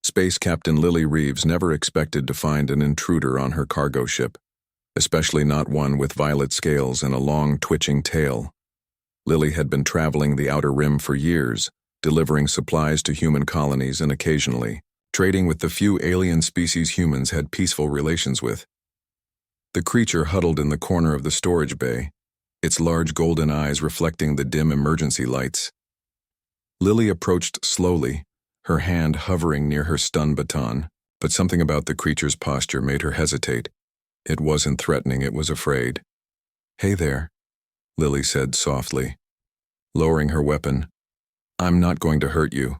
Space Captain Lily Reeves never expected to find an intruder on her cargo ship, especially not one with violet scales and a long, twitching tail. Lily had been traveling the Outer Rim for years, delivering supplies to human colonies and occasionally trading with the few alien species humans had peaceful relations with. The creature huddled in the corner of the storage bay, its large golden eyes reflecting the dim emergency lights. Lily approached slowly, her hand hovering near her stun baton, but something about the creature's posture made her hesitate. It wasn't threatening, it was afraid. "Hey there," Lily said softly, lowering her weapon. "I'm not going to hurt you."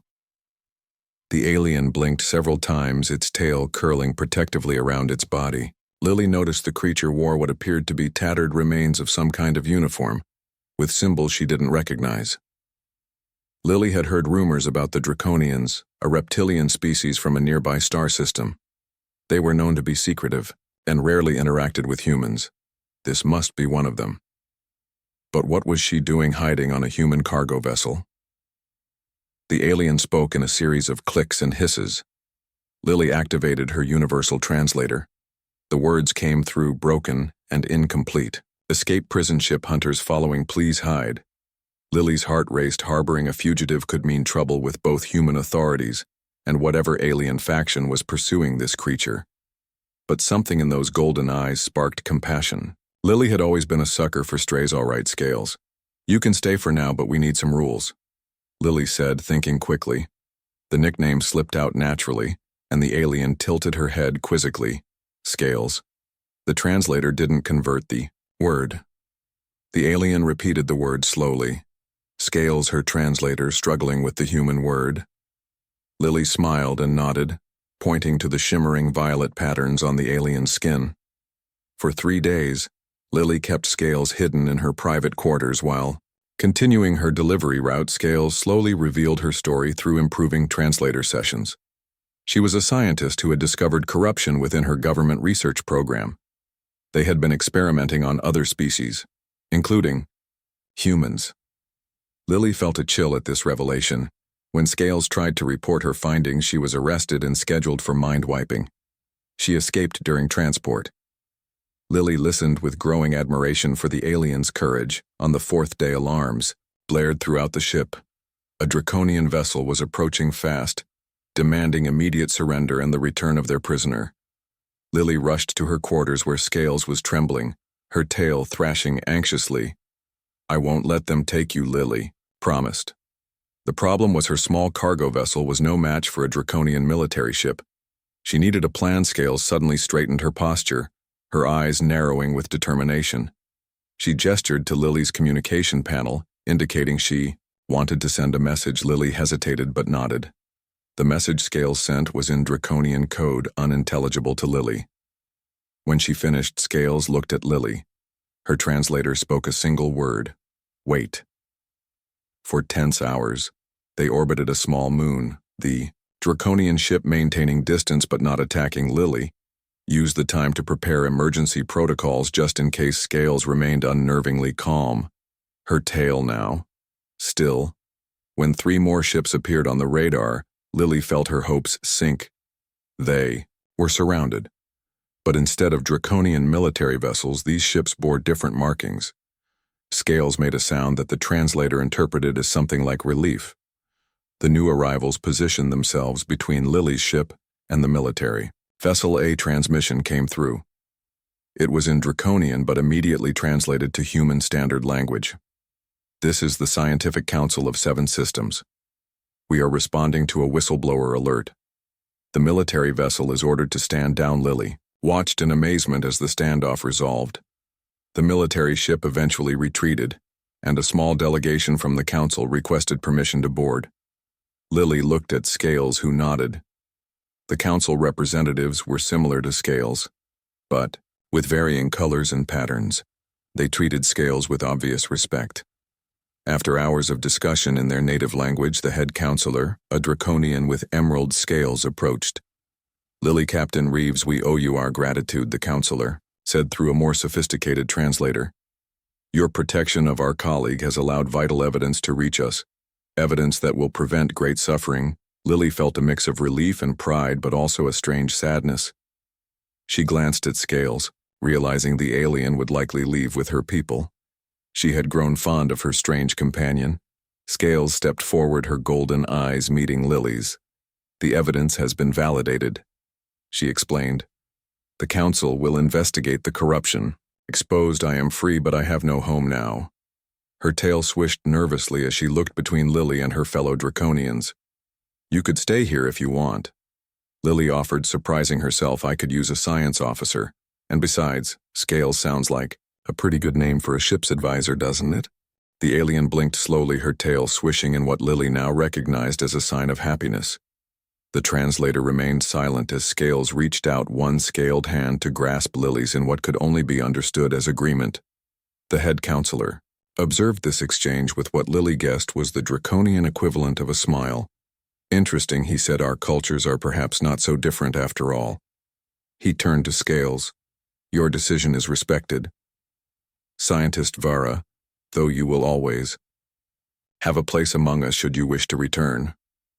The alien blinked several times, its tail curling protectively around its body. Lily noticed the creature wore what appeared to be tattered remains of some kind of uniform, with symbols she didn't recognize. Lily had heard rumors about the Draconians, a reptilian species from a nearby star system. They were known to be secretive and rarely interacted with humans. This must be one of them. But what was she doing hiding on a human cargo vessel? The alien spoke in a series of clicks and hisses. Lily activated her universal translator. The words came through broken and incomplete. "Escape prison ship hunters following, please hide." Lily's heart raced. Harboring a fugitive could mean trouble with both human authorities and whatever alien faction was pursuing this creature. But something in those golden eyes sparked compassion. Lily had always been a sucker for strays. "All right, Scales. You can stay for now, but we need some rules," Lily said, thinking quickly. The nickname slipped out naturally, and the alien tilted her head quizzically. "Scales." The translator didn't convert the word. The alien repeated the word slowly. "Scales," her translator struggling with the human word. Lily smiled and nodded, pointing to the shimmering violet patterns on the alien's skin. For 3 days, Lily kept Scales hidden in her private quarters while continuing her delivery route. Scales slowly revealed her story through improving translator sessions. She was a scientist who had discovered corruption within her government research program. They had been experimenting on other species, including humans. Lily felt a chill at this revelation. When Scales tried to report her findings, she was arrested and scheduled for mind-wiping. She escaped during transport. Lily listened with growing admiration for the alien's courage. On the 4th day, alarms blared throughout the ship. A Draconian vessel was approaching fast, demanding immediate surrender and the return of their prisoner. Lily rushed to her quarters where Scales was trembling, her tail thrashing anxiously. "I won't let them take you," Lily promised. The problem was her small cargo vessel was no match for a Draconian military ship. She needed a plan. Scales suddenly straightened her posture, her eyes narrowing with determination. She gestured to Lily's communication panel, indicating she wanted to send a message. Lily hesitated but nodded. The message Scales sent was in Draconian code, unintelligible to Lily. When she finished, Scales looked at Lily. Her translator spoke a single word: "Wait." For tense hours, they orbited a small moon. The Draconian ship, maintaining distance but not attacking Lily, used the time to prepare emergency protocols just in case. Scales remained unnervingly calm, her tail now still. When 3 more ships appeared on the radar, Lily felt her hopes sink. They were surrounded. But instead of Draconian military vessels, these ships bore different markings. Scales made a sound that the translator interpreted as something like relief. The new arrivals positioned themselves between Lily's ship and the military. Vessel A transmission came through. It was in Draconian but immediately translated to human standard language. "This is the Scientific Council of 7 Systems. We are responding to a whistleblower alert. The military vessel is ordered to stand down." Lily watched in amazement as the standoff resolved. The military ship eventually retreated, and a small delegation from the council requested permission to board. Lily looked at Scales, who nodded. The council representatives were similar to Scales, but with varying colors and patterns. They treated Scales with obvious respect. After hours of discussion in their native language, the head counselor, a Draconian with emerald scales, approached. "Lily, Captain Reeves, we owe you our gratitude," the counselor said through a more sophisticated translator. "Your protection of our colleague has allowed vital evidence to reach us, evidence that will prevent great suffering Lily felt a mix of relief and pride, but also a strange sadness. She glanced at Scales, realizing the alien would likely leave with her people. She had grown fond of her strange companion. Scales stepped forward, her golden eyes meeting Lily's. "The evidence has been validated," she explained. "The council will investigate the corruption. Exposed, I am free, but I have no home now." Her tail swished nervously as she looked between Lily and her fellow Draconians. "You could stay here if you want." Lily offered, surprising herself. "I could use a science officer. And besides, Scales sounds like a pretty good name for a ship's advisor, doesn't it?" The alien blinked slowly, her tail swishing in what Lily now recognized as a sign of happiness. The translator remained silent as Scales reached out one scaled hand to grasp Lily's in what could only be understood as agreement. The head counselor observed this exchange with what Lily guessed was the draconian equivalent of a smile. "Interesting," he said. "Our cultures are perhaps not so different after all." He turned to Scales. "Your decision is respected. Scientist Vara, though you will always have a place among us should you wish to return."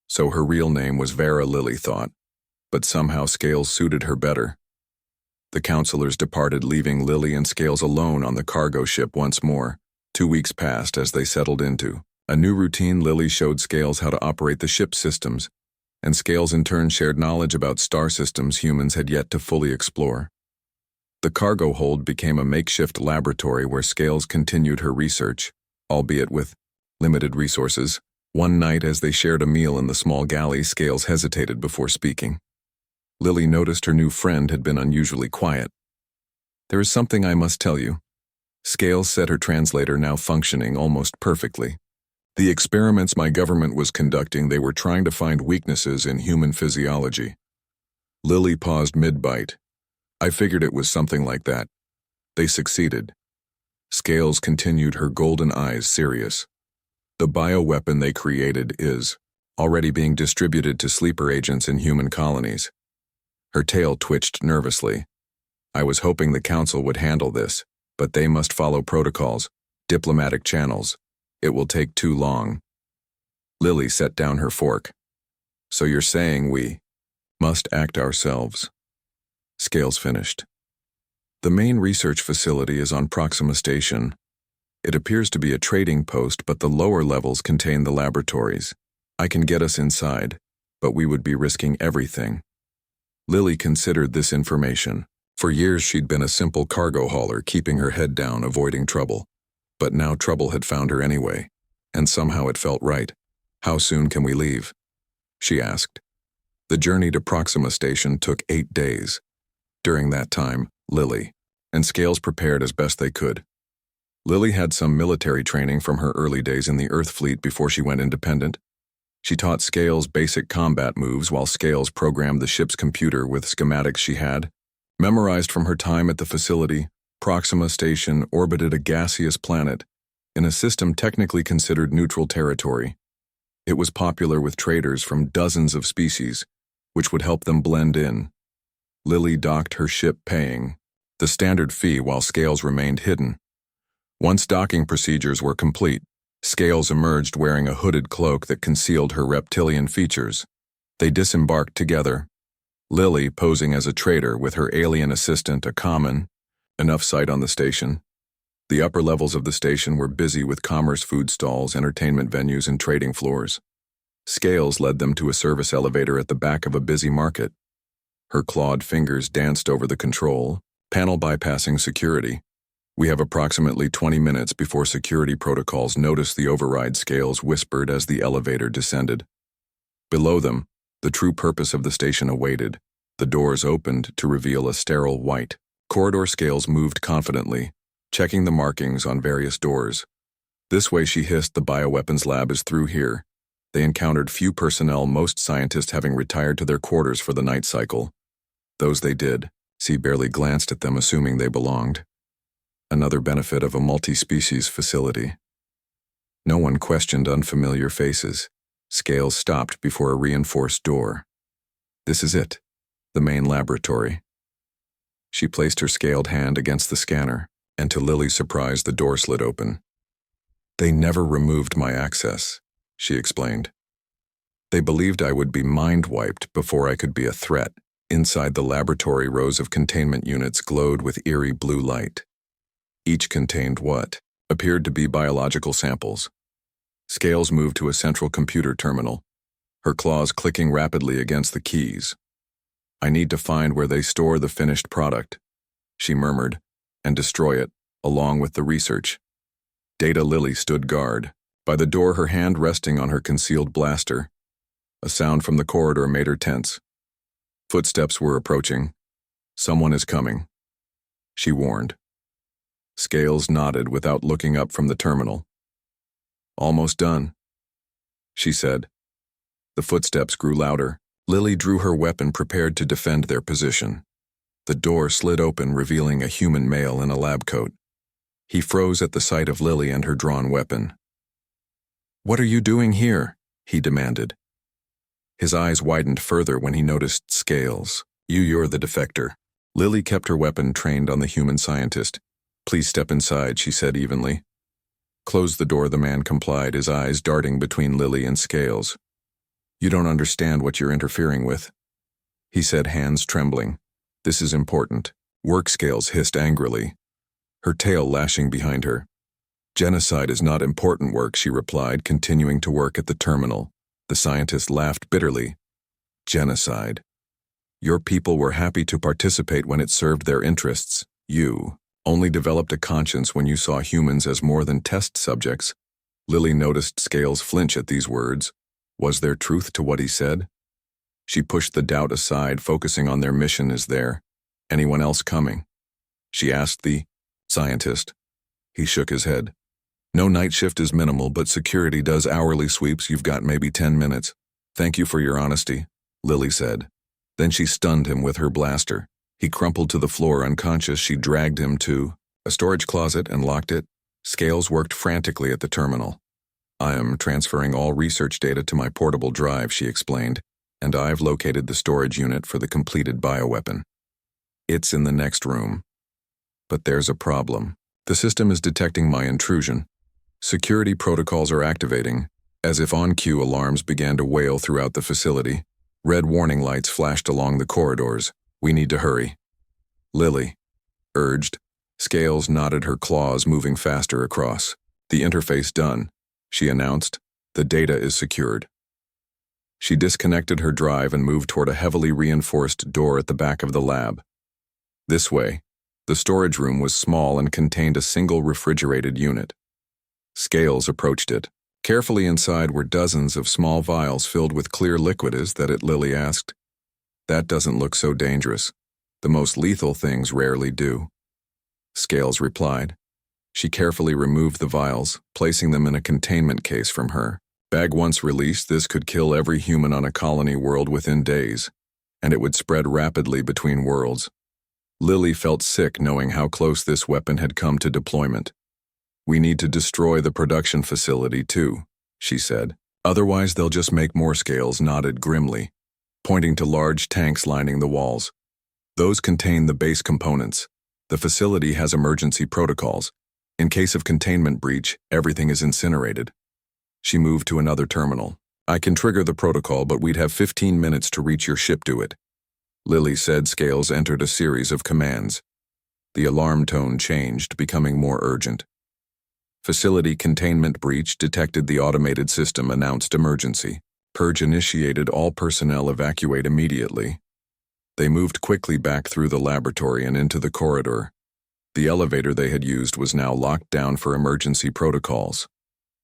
So her real name was Vera, Lily thought, but somehow Scales suited her better. The counselors departed, leaving Lily and Scales alone on the cargo ship once more. 2 weeks passed as they settled into a new routine. Lily showed Scales how to operate the ship's systems, and Scales in turn shared knowledge about star systems humans had yet to fully explore. The cargo hold became a makeshift laboratory where Scales continued her research, albeit with limited resources. One night as they shared a meal in the small galley, Scales hesitated before speaking. Lily noticed her new friend had been unusually quiet. "There is something I must tell you," Scales said, her translator now functioning almost perfectly. "The experiments my government was conducting, they were trying to find weaknesses in human physiology." Lily paused mid-bite. "I figured it was something like that. They succeeded." Scales continued, her golden eyes serious. "The bioweapon they created is already being distributed to sleeper agents in human colonies." Her tail twitched nervously. "I was hoping the council would handle this, but they must follow protocols, diplomatic channels. It will take too long." Lily set down her fork. "So you're saying we must act ourselves?" Scales finished. "The main research facility is on Proxima Station. It appears to be a trading post, but the lower levels contain the laboratories. I can get us inside, but we would be risking everything." Lily considered this information. For years she'd been a simple cargo hauler, keeping her head down, avoiding trouble. But now trouble had found her anyway, and somehow it felt right. "How soon can we leave?" she asked. The journey to Proxima Station took 8 days. During that time, Lily and Scales prepared as best they could. Lily had some military training from her early days in the Earth fleet before she went independent. She taught Scales basic combat moves while Scales programmed the ship's computer with schematics she had memorized from her time at the facility. Proxima Station orbited a gaseous planet in a system technically considered neutral territory. It was popular with traders from dozens of species, which would help them blend in. Lily docked her ship, paying the standard fee while Scales remained hidden. Once docking procedures were complete, Scales emerged wearing a hooded cloak that concealed her reptilian features. They disembarked together, Lily posing as a trader with her alien assistant, a common. Enough sight on the station. The upper levels of the station were busy with commerce, food stalls, entertainment venues, and trading floors. Scales led them to a service elevator at the back of a busy market. Her clawed fingers danced over the control panel, bypassing security. "We have approximately 20 minutes before security protocols notice the override," Scales whispered as the elevator descended. Below them, the true purpose of the station awaited. The doors opened to reveal a sterile white corridor. Scales moved confidently, checking the markings on various doors. "This way," she hissed. "The bioweapons lab is through here." They encountered few personnel, most scientists having retired to their quarters for the night cycle. Those they did see barely glanced at them, assuming they belonged. Another benefit of a multi-species facility. No one questioned unfamiliar faces. Scales stopped before a reinforced door. "This is it, the main laboratory." She placed her scaled hand against the scanner, and to Lily's surprise, the door slid open. "They never removed my access," she explained. They believed I would be mind-wiped before I could be a threat. Inside the laboratory, rows of containment units glowed with eerie blue light. Each contained what appeared to be biological samples. Scales moved to a central computer terminal, her claws clicking rapidly against the keys. "I need to find where they store the finished product," she murmured, "and destroy it, along with the research." Data Lily stood guard, by the door, her hand resting on her concealed blaster. A sound from the corridor made her tense. Footsteps were approaching. "Someone is coming," she warned. Scales nodded without looking up from the terminal. "Almost done," she said. The footsteps grew louder. Lily drew her weapon, prepared to defend their position. The door slid open, revealing a human male in a lab coat. He froze at the sight of Lily and her drawn weapon. "What are you doing here?" he demanded. His eyes widened further when he noticed Scales. You're the defector." Lily kept her weapon trained on the human scientist. "Please step inside," she said evenly. "Close the door," the man complied, his eyes darting between Lily and Scales. "You don't understand what you're interfering with," he said, hands trembling. "This is important." "Work," Scales hissed angrily, her tail lashing behind her. "Genocide is not important work," she replied, continuing to work at the terminal. The scientist laughed bitterly. "Genocide. Your people were happy to participate when it served their interests. You only developed a conscience when you saw humans as more than test subjects." Lily noticed Scales flinch at these words. Was there truth to what he said? She pushed the doubt aside, focusing on their mission. "Is there anyone else coming?" she asked the scientist. He shook his head. "No, night shift is minimal, but security does hourly sweeps. You've got maybe 10 minutes. "Thank you for your honesty," Lily said. Then she stunned him with her blaster. He crumpled to the floor unconscious. She dragged him to a storage closet and locked it. Scales worked frantically at the terminal. "I am transferring all research data to my portable drive," she explained, "and I've located the storage unit for the completed bioweapon. It's in the next room. But there's a problem. The system is detecting my intrusion. Security protocols are activating." As if on cue, alarms began to wail throughout the facility. Red warning lights flashed along the corridors. "We need to hurry," Lily urged. Scales nodded, her claws moving faster across. "The interface done," she announced. "The data is secured." She disconnected her drive and moved toward a heavily reinforced door at the back of the lab. This way. The storage room was small and contained a single refrigerated unit. Scales approached it. Carefully inside were dozens of small vials filled with clear liquid. "Is that it?" Lily asked. "That doesn't look so dangerous. The most lethal things rarely do," Scales replied. She carefully removed the vials, placing them in a containment case from her bag. "Once released, this could kill every human on a colony world within days, and it would spread rapidly between worlds." Lily felt sick knowing how close this weapon had come to deployment. "We need to destroy the production facility too," she said. "Otherwise they'll just make more." Scales nodded grimly, pointing to large tanks lining the walls. "Those contain the base components. The facility has emergency protocols. In case of containment breach, everything is incinerated." She moved to another terminal. "I can trigger the protocol, but we'd have 15 minutes to reach your ship. Do it," Lily said. Scales entered a series of commands. The alarm tone changed, becoming more urgent. "Facility containment breach detected. The automated system announced emergency. Purge initiated. All personnel evacuate immediately." They moved quickly back through the laboratory and into the corridor. The elevator they had used was now locked down for emergency protocols.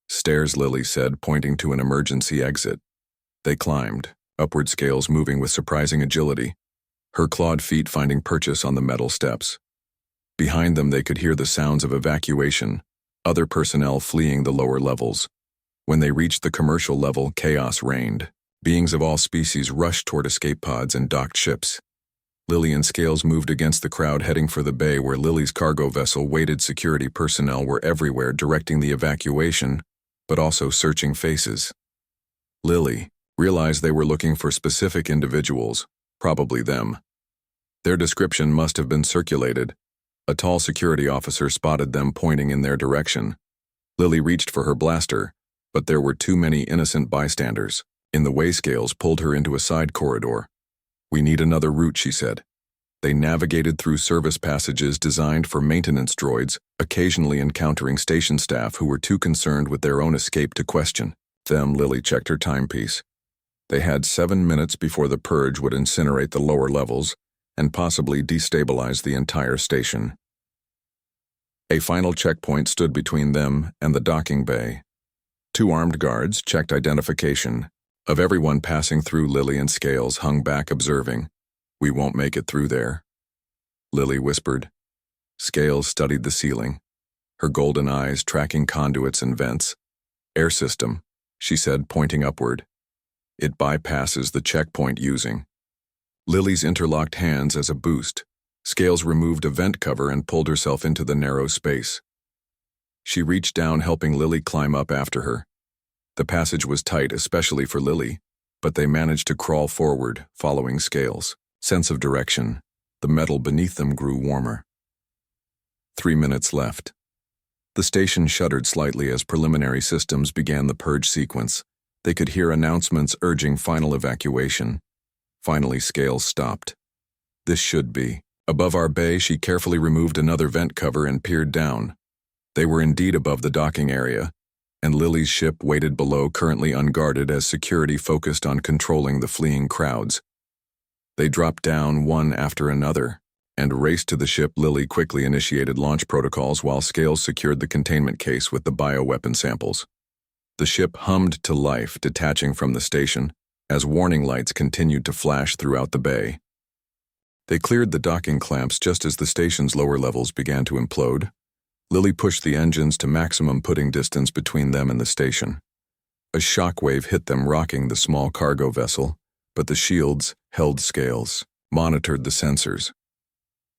"Stairs," Lily said, pointing to an emergency exit. They climbed, upward, Scales moving with surprising agility, her clawed feet finding purchase on the metal steps. Behind them they could hear the sounds of evacuation, other personnel fleeing the lower levels. When they reached the commercial level, chaos reigned. Beings of all species rushed toward escape pods and docked ships. Lily and Scales moved against the crowd, heading for the bay where Lily's cargo vessel waited. Security personnel were everywhere, directing the evacuation, but also searching faces. Lily realized they were looking for specific individuals, probably them. Their description must have been circulated. A tall security officer spotted them, pointing in their direction. Lily reached for her blaster, but there were too many innocent bystanders. In the way, Scales pulled her into a side corridor. "We need another route," she said. They navigated through service passages designed for maintenance droids, occasionally encountering station staff who were too concerned with their own escape to question them. Lily checked her timepiece. They had 7 minutes before the purge would incinerate the lower levels and possibly destabilize the entire station. A final checkpoint stood between them and the docking bay. 2 armed guards checked identification. Of everyone passing through, Lily and Scales hung back observing. "We won't make it through there," Lily whispered. Scales studied the ceiling, her golden eyes tracking conduits and vents. "Air system," she said, pointing upward. "It bypasses the checkpoint using." Lily's interlocked hands as a boost. Scales removed a vent cover and pulled herself into the narrow space. She reached down, helping Lily climb up after her. The passage was tight, especially for Lily, but they managed to crawl forward, following Scales' sense of direction. The metal beneath them grew warmer. 3 minutes left. The station shuddered slightly as preliminary systems began the purge sequence. They could hear announcements urging final evacuation. Finally, Scales stopped. "This should be." Above our bay, she carefully removed another vent cover and peered down. They were indeed above the docking area, and Lily's ship waited below, currently unguarded as security focused on controlling the fleeing crowds. They dropped down one after another and raced to the ship. Lily quickly initiated launch protocols while Scales secured the containment case with the bioweapon samples. The ship hummed to life, detaching from the station, as warning lights continued to flash throughout the bay. They cleared the docking clamps just as the station's lower levels began to implode. Lily pushed the engines to maximum, putting distance between them and the station. A shockwave hit them, rocking the small cargo vessel, but the shields held. Scales monitored the sensors.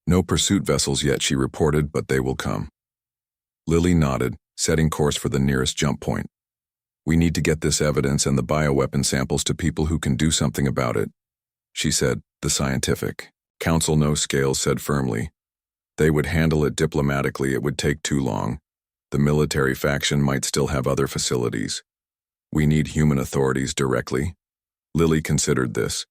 "No pursuit vessels yet," she reported, "but they will come." Lily nodded, setting course for the nearest jump point. "We need to get this evidence and the bioweapon samples to people who can do something about it," she said. "The scientific council knows," Scales said firmly. "They would handle it diplomatically. It would take too long. The military faction might still have other facilities. We need human authorities directly." Lily considered this.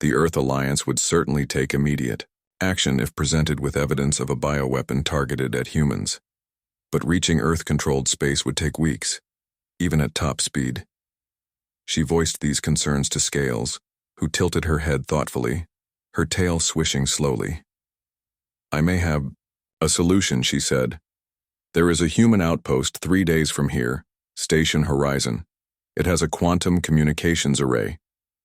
The Earth Alliance would certainly take immediate action if presented with evidence of a bioweapon targeted at humans. But reaching Earth-controlled space would take weeks, even at top speed. She voiced these concerns to Scales, who tilted her head thoughtfully, her tail swishing slowly. "I may have a solution," she said. "There is a human outpost 3 days from here, Station Horizon. It has a quantum communications array.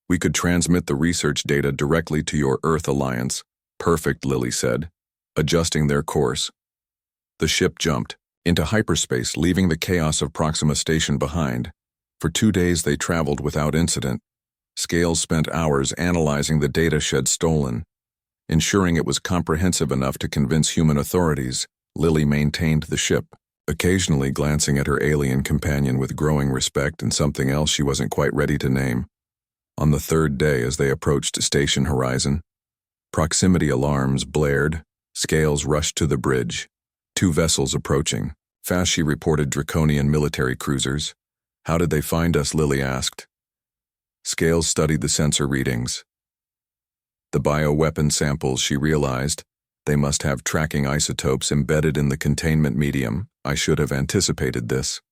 We could transmit the research data directly to your Earth Alliance." "Perfect," Lily said, adjusting their course. The ship jumped into hyperspace, leaving the chaos of Proxima Station behind. For 2 days they traveled without incident. Scales spent hours analyzing the data she'd stolen, ensuring it was comprehensive enough to convince human authorities. Lily maintained the ship, occasionally glancing at her alien companion with growing respect and something else she wasn't quite ready to name. On the 3rd day, as they approached Station Horizon, proximity alarms blared. Scales rushed to the bridge. 2 vessels approaching. "Fast," she reported. "Draconian military cruisers." "How did they find us?" Lily asked. Scales studied the sensor readings. The bioweapon samples, she realized. They must have tracking isotopes embedded in the containment medium. "I should have anticipated this."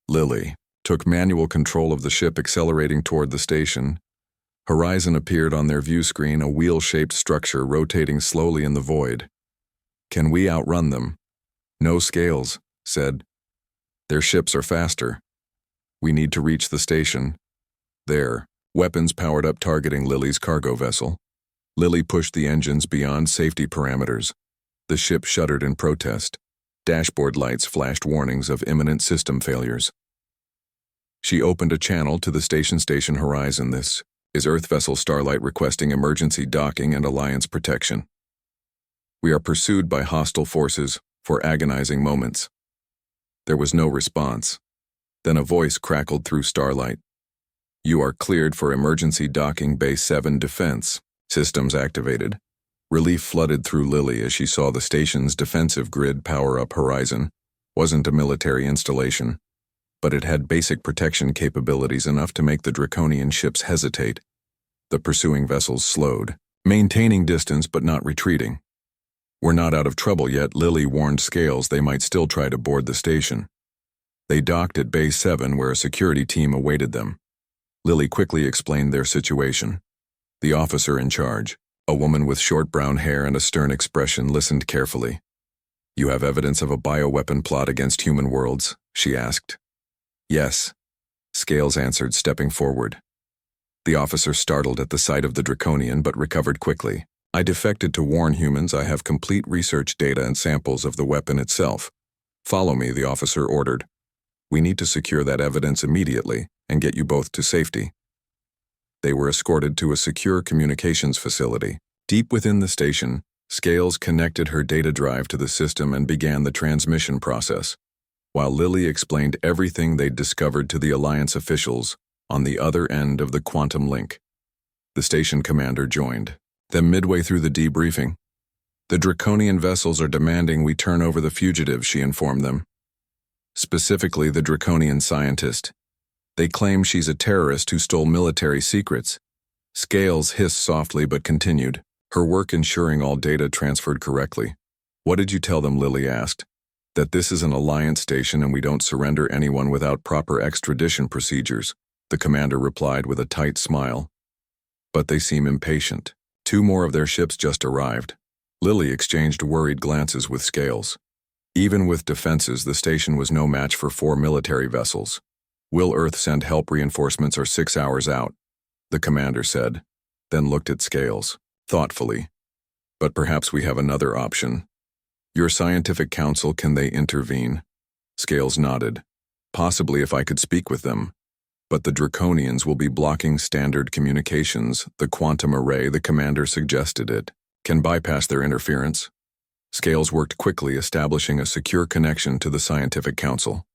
Lily took manual control of the ship, accelerating toward the station. Horizon appeared on their view screen, a wheel-shaped structure rotating slowly in the void. "Can we outrun them?" "No," Scales said. "Their ships are faster. We need to reach the station." There, weapons powered up, targeting Lily's cargo vessel. Lily pushed the engines beyond safety parameters. The ship shuddered in protest. Dashboard lights flashed warnings of imminent system failures. She opened a channel to the Station Horizon. "This is Earth Vessel Starlight requesting emergency docking and Alliance protection. We are pursued by hostile forces for agonizing moments." There was no response. Then a voice crackled through Starlight. "You are cleared for emergency docking. Base 7 defense systems activated." Relief flooded through Lily as she saw the station's defensive grid power up. Horizon wasn't a military installation. but it had basic protection capabilities enough to make the Draconian ships hesitate. The pursuing vessels slowed, maintaining distance but not retreating. "We're not out of trouble yet," Lily warned Scales they might still try to board the station. They docked at Bay 7 where a security team awaited them. Lily quickly explained their situation. The officer in charge, a woman with short brown hair and a stern expression, listened carefully. "You have evidence of a bioweapon plot against human worlds?" she asked. "Yes," Scales answered, stepping forward. The officer startled at the sight of the Draconian but recovered quickly. "I defected to warn humans. I have complete research data and samples of the weapon itself. Follow me," the officer ordered. "We need to secure that evidence immediately and get you both to safety." They were escorted to a secure communications facility. Deep within the station, Scales connected her data drive to the system and began the transmission process, while Lily explained everything they'd discovered to the Alliance officials on the other end of the quantum link. The station commander joined them midway through the debriefing. "The Draconian vessels are demanding we turn over the fugitive," she informed them. "Specifically the Draconian scientist. They claim she's a terrorist who stole military secrets." Scales hissed softly but continued, her work ensuring all data transferred correctly. "What did you tell them?" Lily asked. "That this is an Alliance station and we don't surrender anyone without proper extradition procedures," the commander replied with a tight smile. "But they seem impatient. 2 more of their ships just arrived." Lily exchanged worried glances with Scales. Even with defenses, the station was no match for 4 military vessels. "Will Earth send help? Reinforcements are 6 hours out," the commander said, then looked at Scales, thoughtfully. "But perhaps we have another option. Your scientific council, can they intervene?" Scales nodded. "Possibly if I could speak with them. But the Draconians will be blocking standard communications. The quantum array," the commander suggested it, "can bypass their interference." Scales worked quickly, establishing a secure connection to the scientific council.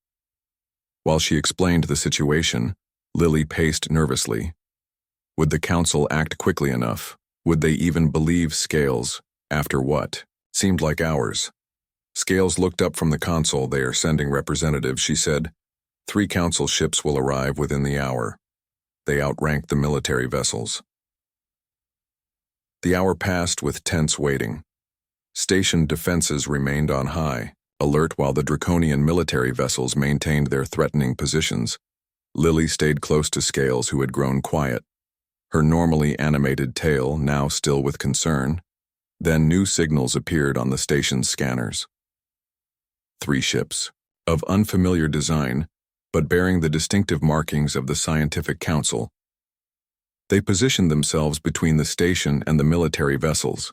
While she explained the situation, Lily paced nervously. Would the council act quickly enough? Would they even believe Scales, after what seemed like hours? Scales looked up from the console. "They are sending representatives," she said. 3 council ships will arrive within the hour. They outrank the military vessels." The hour passed with tense waiting. Station defenses remained on high, alert while the Draconian military vessels maintained their threatening positions. Lily stayed close to Scales, who had grown quiet, her normally animated tail now still with concern. Then new signals appeared on the station's scanners. 3 ships, of unfamiliar design, but bearing the distinctive markings of the Scientific Council. They positioned themselves between the station and the military vessels.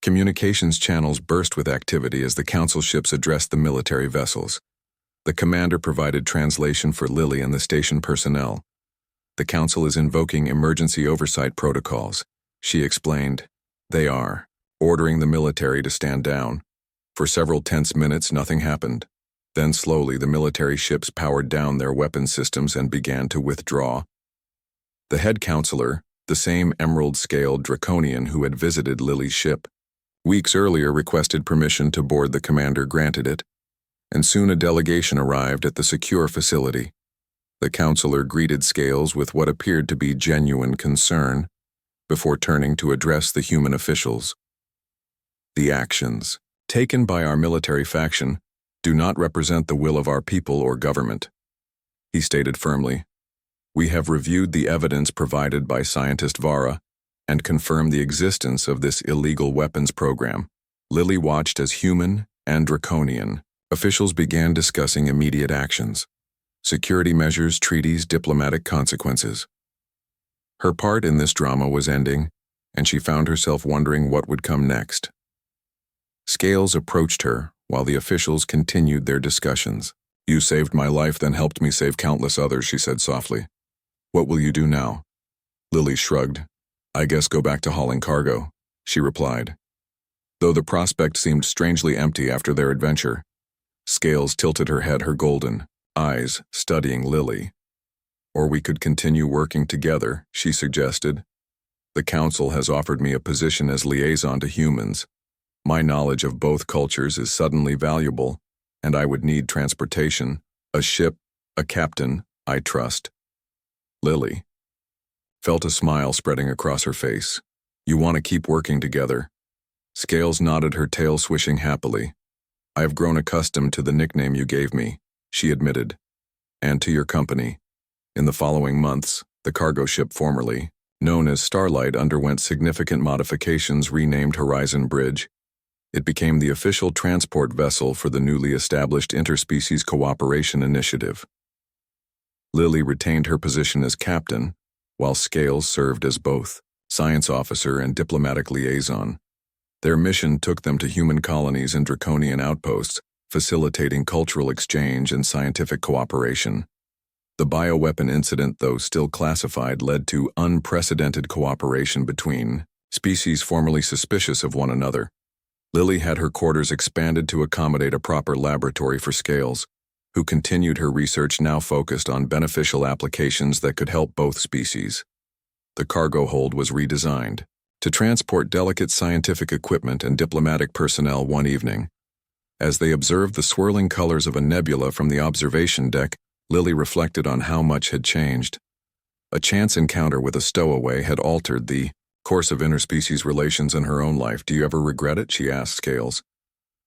Communications channels burst with activity as the council ships addressed the military vessels. The commander provided translation for Lily and the station personnel. "The council is invoking emergency oversight protocols," she explained. "They are ordering the military to stand down." For several tense minutes, nothing happened. Then slowly the military ships powered down their weapon systems and began to withdraw. The head counselor, the same emerald-scaled Draconian who had visited Lily's ship weeks earlier, requested permission to board. The commander granted it, and soon a delegation arrived at the secure facility. The counselor greeted Scales with what appeared to be genuine concern, before turning to address the human officials. "The actions taken by our military faction do not represent the will of our people or government," he stated firmly. "We have reviewed the evidence provided by scientist Vara and confirmed the existence of this illegal weapons program." Lily watched as human and Draconian officials began discussing immediate actions, security measures, treaties, diplomatic consequences. Her part in this drama was ending, and she found herself wondering what would come next. Scales approached her while the officials continued their discussions. "You saved my life, then helped me save countless others," she said softly. "What will you do now?" Lily shrugged. "I guess go back to hauling cargo," she replied. Though the prospect seemed strangely empty after their adventure, Scales tilted her head, her golden eyes studying Lily. "Or we could continue working together," she suggested. "The council has offered me a position as liaison to humans. My knowledge of both cultures is suddenly valuable, and I would need transportation, a ship, A captain, I trust. Lily felt a smile spreading across her face. You want to keep working together? Scales nodded, her tail swishing happily. I have grown accustomed to the nickname you gave me, she admitted, and to your company. In the following months, the cargo ship formerly known as Starlight underwent significant modifications renamed Horizon Bridge. It became the official transport vessel for the newly established Interspecies Cooperation Initiative. Lily retained her position as captain, while Scales served as both science officer and diplomatic liaison. Their mission took them to human colonies and draconian outposts, facilitating cultural exchange and scientific cooperation. The bioweapon incident, though still classified, led to unprecedented cooperation between species formerly suspicious of one another. Lily had her quarters expanded to accommodate a proper laboratory for Scales, who continued her research, now focused on beneficial applications that could help both species. The cargo hold was redesigned to transport delicate scientific equipment and diplomatic personnel one evening. As they observed the swirling colors of a nebula from the observation deck, Lily reflected on how much had changed. A chance encounter with a stowaway had altered the course of interspecies relations in her own life. Do you ever regret it? She asked Scales.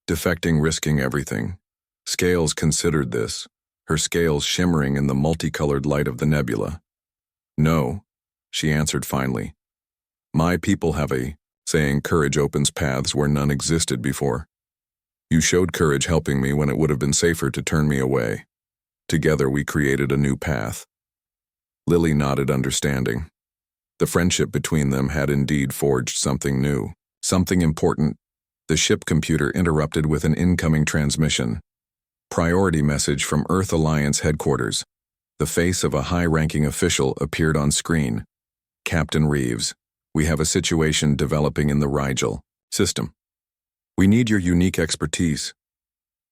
Defecting, risking everything. Scales considered this, her scales shimmering in the multicolored light of the nebula. No, she answered finally. My people have a saying, courage opens paths where none existed before. You showed courage helping me when it would have been safer to turn me away. Together we created a new path. Lily nodded, understanding. The friendship between them had indeed forged something new, something important. The ship computer interrupted with an incoming transmission. Priority message from Earth Alliance headquarters. The face of a high-ranking official appeared on screen. Captain Reeves, we have a situation developing in the Rigel system. We need your unique expertise.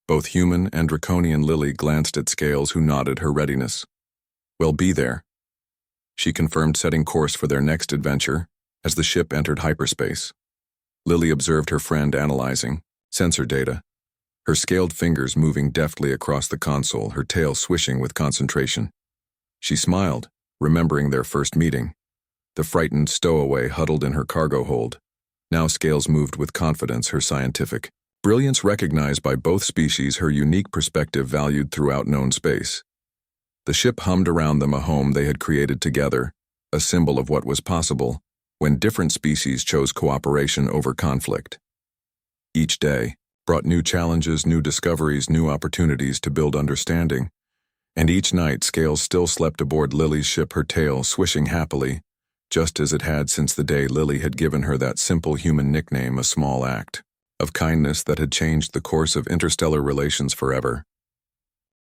Both human and draconian Lily glanced at Scales, who nodded her readiness. We'll be there, she confirmed, setting course for their next adventure as the ship entered hyperspace. Lily observed her friend analyzing sensor data, her scaled fingers moving deftly across the console, her tail swishing with concentration. She smiled, remembering their first meeting. The frightened stowaway huddled in her cargo hold. Now Scales moved with confidence, her scientific brilliance recognized by both species, her unique perspective valued throughout known space. The ship hummed around them, a home they had created together, a symbol of what was possible when different species chose cooperation over conflict. Each day brought new challenges, new discoveries, new opportunities to build understanding, and each night Scales still slept aboard Lily's ship, her tail swishing happily, just as it had since the day Lily had given her that simple human nickname, a small act of kindness that had changed the course of interstellar relations forever.